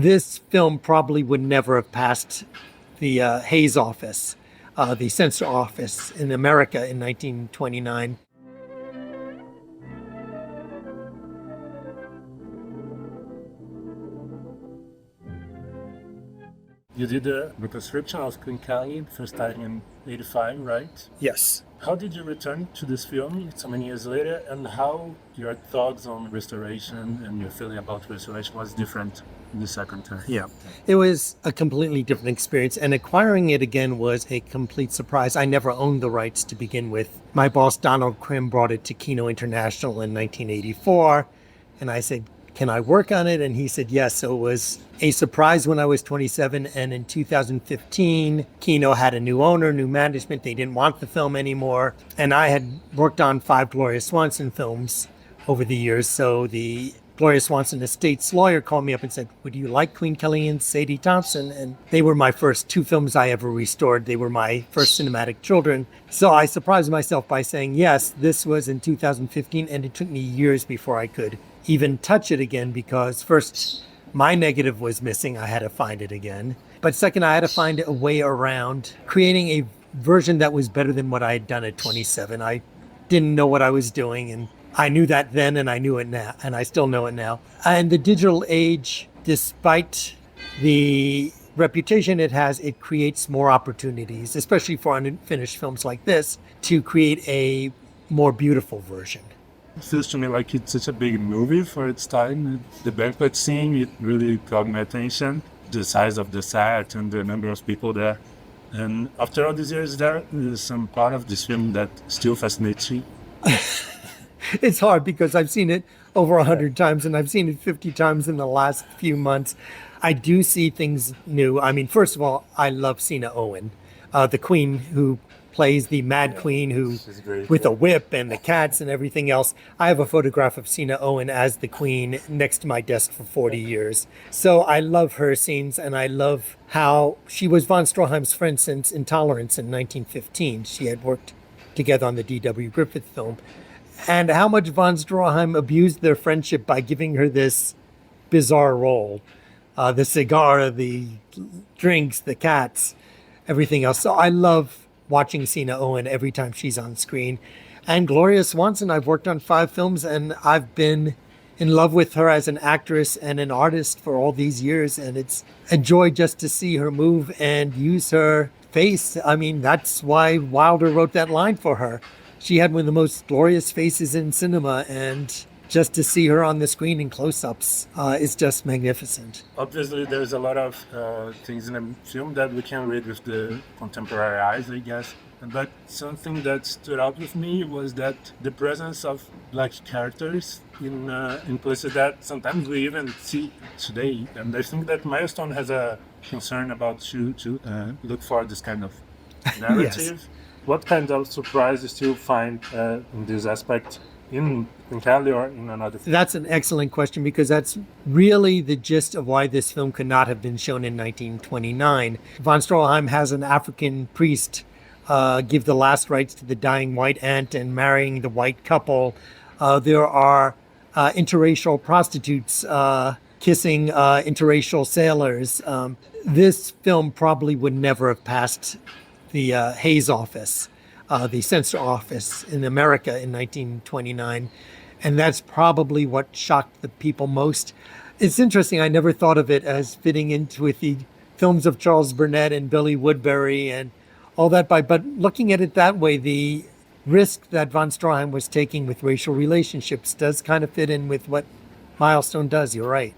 This film probably would never have passed the Hayes office, the censor office in America in 1929. You did a reconstruction of Queen Kelly, first time in 85, right? Yes. How did you return to this film so many years later, and how your thoughts on restoration and your feeling about restoration was different the second time? Yeah. It was a completely different experience, and acquiring it again was a complete surprise. I never owned the rights to begin with. My boss, Donald Krim, brought it to Kino International in 1984, and I said, can I work on it? And he said yes. So it was a surprise when I was 27. And in 2015, Kino had a new owner, new management. They didn't want the film anymore. And I had worked on 5 Gloria Swanson films over the years. So the Gloria Swanson estate's lawyer called me up and said, would you like Queen Kelly and Sadie Thompson? And they were my first 2 films I ever restored. They were my first cinematic children. So I surprised myself by saying yes. This was in 2015, and it took me years before I could even touch it again, because first, my negative was missing. I had to find it again. But second, I had to find a way around creating a version that was better than what I had done at 27. I didn't know what I was doing, and I knew that then, and I knew it now, and I still know it now. And the digital age, despite the reputation it has, it creates more opportunities, especially for unfinished films like this, to create a more beautiful version. It feels to me like it's such a big movie for its time. The banquet scene, it really caught my attention. The size of the set and the number of people there. And after all these years, there is some part of this film that still fascinates you. It's hard because I've seen it over 100 times, and I've seen it 50 times in the last few months. I do see things new. I mean, first of all, I love Sina Owen, the queen who plays the Mad Queen, who with a whip and the cats and everything else. I have a photograph of Sina Owen as the queen next to my desk for 40 years. So I love her scenes, and I love how she was von Stroheim's friend since Intolerance in 1915. She had worked together on the D.W. Griffith film. And how much von Stroheim abused their friendship by giving her this bizarre role. The cigar, the drinks, the cats, everything else. So I love watching Sina Owen every time she's on screen. And Gloria Swanson, I've worked on 5 films, and I've been in love with her as an actress and an artist for all these years. And it's a joy just to see her move and use her face. I mean, that's why Wilder wrote that line for her. She had one of the most glorious faces in cinema, and just to see her on the screen in close-ups is just magnificent. Obviously, there's a lot of things in the film that we can read with the contemporary eyes, I guess. But something that stood out with me was that the presence of Black characters in places that sometimes we even see today. And I think that Milestone has a concern about to look for this kind of narrative. Yes. What kind of surprises do you find in this aspect in Kelly or in another film? That's an excellent question, because that's really the gist of why this film could not have been shown in 1929. Von Stroheim has an African priest give the last rites to the dying white aunt and marrying the white couple. There are interracial prostitutes kissing interracial sailors. This film probably would never have passed the Hayes office, the censor office in America in 1929. And that's probably what shocked the people most. It's interesting, I never thought of it as fitting into with the films of Charles Burnett and Billy Woodbury and all that. But looking at it that way, the risk that von Stroheim was taking with racial relationships does kind of fit in with what Milestone does. You're right.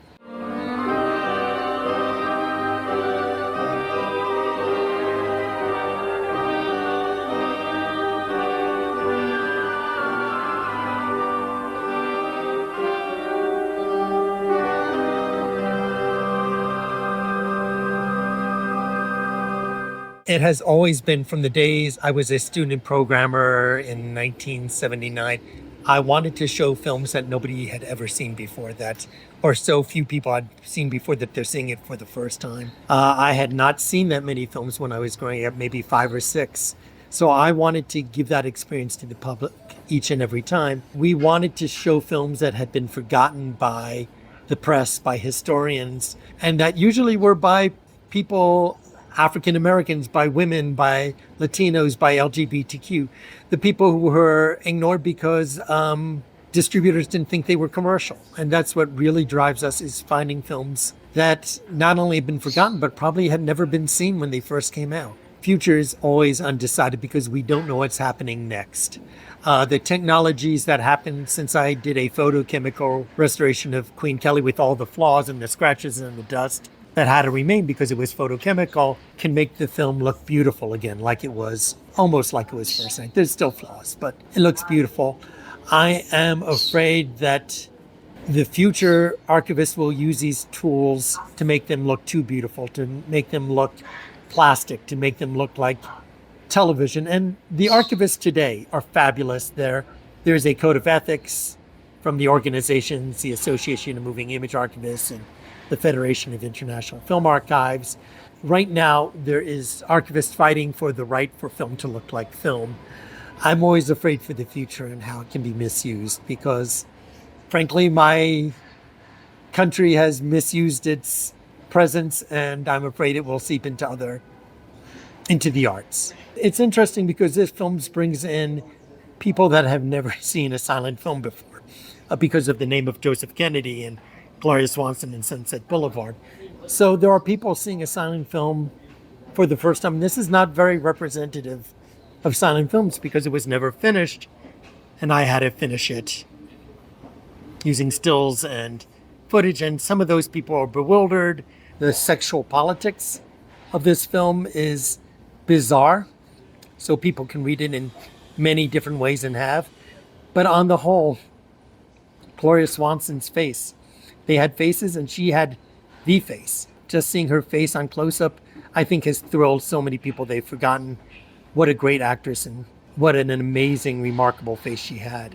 It has always been, from the days I was a student programmer in 1979, I wanted to show films that nobody had ever seen before, or so few people had seen before that they're seeing it for the first time. I had not seen that many films when I was growing up, maybe 5 or 6. So I wanted to give that experience to the public each and every time. We wanted to show films that had been forgotten by the press, by historians, and that usually were by people, African Americans, by women, by Latinos, by LGBTQ, the people who were ignored because distributors didn't think they were commercial. And that's what really drives us, is finding films that not only have been forgotten, but probably had never been seen when they first came out. Future is always undecided because we don't know what's happening next. The technologies that happened since I did a photochemical restoration of Queen Kelly with all the flaws and the scratches and the dust that had to remain because it was photochemical can make the film look beautiful again, like it was, almost like it was first. There's still flaws, but it looks beautiful. I am afraid that the future archivists will use these tools to make them look too beautiful, to make them look plastic, to make them look like television. And the archivists today are fabulous. There's a code of ethics from the organizations, the Association of Moving Image Archivists and the Federation of International Film Archives. Right now, there is archivists fighting for the right for film to look like film. I'm always afraid for the future and how it can be misused because, frankly, my country has misused its presence and I'm afraid it will seep into the arts. It's interesting because this film brings in people that have never seen a silent film before because of the name of Joseph Kennedy and Gloria Swanson and Sunset Boulevard. So there are people seeing a silent film for the first time. This is not very representative of silent films because it was never finished and I had to finish it using stills and footage, and some of those people are bewildered. The sexual politics of this film is bizarre, so people can read it in many different ways and have. But on the whole, Gloria Swanson's face, they had faces and she had the face. Just seeing her face on close-up, I think has thrilled so many people. They've forgotten what a great actress and what an amazing, remarkable face she had.